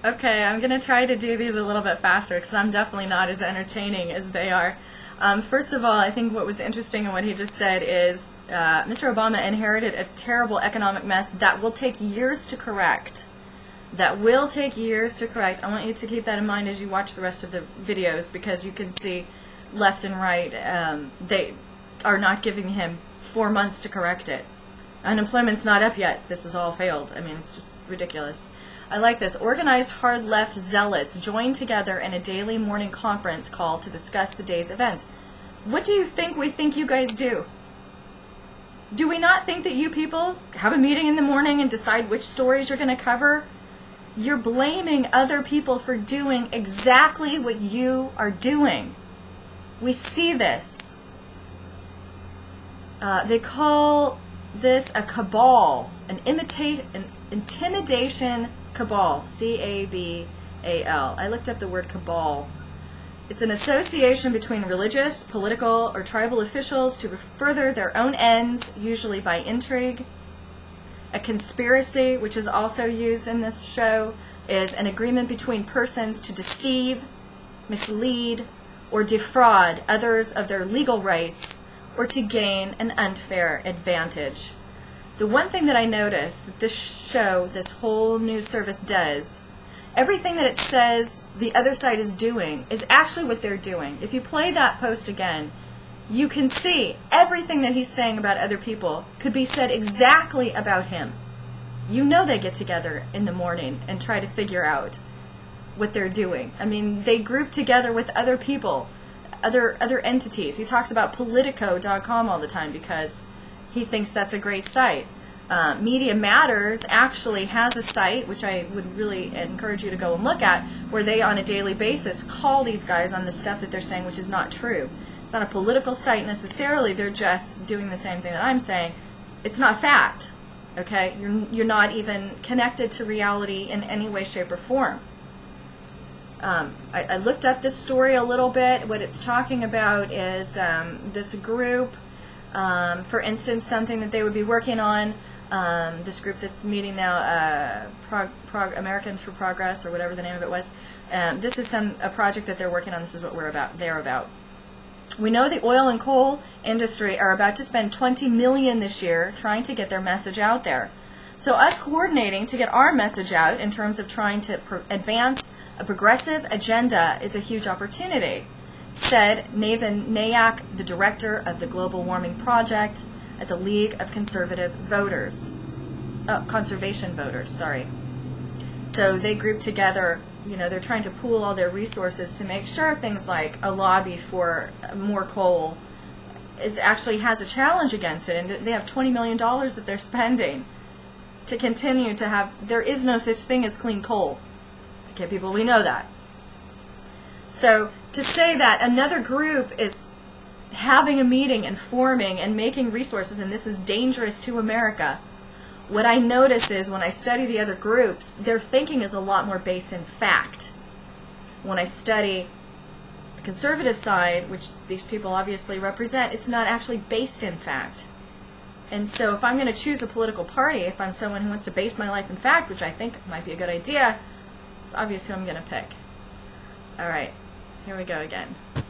Okay, I'm going to try to do these a little bit faster because I'm definitely not as entertaining as they are. First of all, I think what was interesting in what he just said is Mr. Obama inherited a terrible economic mess that will take years to correct. That will take years to correct. I want you to keep that in mind as you watch the rest of the videos, because you can see left and right they are not giving him 4 months to correct it. Unemployment's not up yet. This has all failed. I mean, it's just ridiculous. I like this. Organized hard left zealots join together in a daily morning conference call to discuss the day's events. What do you think we think you guys do? Do we not think that you people have a meeting in the morning and decide which stories you're going to cover? You're blaming other people for doing exactly what you are doing. We see this. They call this a cabal, an intimidation cabal, C-A-B-A-L. I looked up the word cabal. It's an association between religious, political, or tribal officials to further their own ends, usually by intrigue. A conspiracy, which is also used in this show, is an agreement between persons to deceive, mislead, or defraud others of their legal rights, or to gain an unfair advantage. The one thing that I noticed that this show, this whole news service does, everything that it says the other side is doing is actually what they're doing. If you play that post again, you can see everything that he's saying about other people could be said exactly about him. You know they get together in the morning and try to figure out what they're doing. I mean, they group together with other people, other entities. He talks about Politico.com all the time because he thinks that's a great site. Media Matters actually has a site, which I would really encourage you to go and look at, where they on a daily basis call these guys on the stuff that they're saying, which is not true. It's not a political site necessarily. They're just doing the same thing that I'm saying. It's not fact. Okay? You're not even connected to reality in any way, shape, or form. I looked up this story a little bit. What it's talking about is this group, for instance, something that they would be working on, this group that's meeting now, Americans for Progress, or whatever the name of it was. This is a project that they're working on. This is what they're about. We know the oil and coal industry are about to spend $20 million this year trying to get their message out there. So us coordinating to get our message out in terms of trying to advance a progressive agenda is a huge opportunity, said Nathan Nayak, the director of the Global Warming Project at the League of Conservation Voters, sorry. So they group together, they're trying to pool all their resources to make sure things like a lobby for more coal actually has a challenge against it, and they have $20 million that they're spending to continue to have, there is no such thing as clean coal. Okay, people, we know that. So to say that another group is having a meeting and forming and making resources, and this is dangerous to America, what I notice is when I study the other groups, their thinking is a lot more based in fact. When I study the conservative side, which these people obviously represent, it's not actually based in fact. And so if I'm going to choose a political party, if I'm someone who wants to base my life in fact, which I think might be a good idea, it's obvious who I'm going to pick. All right, here we go again.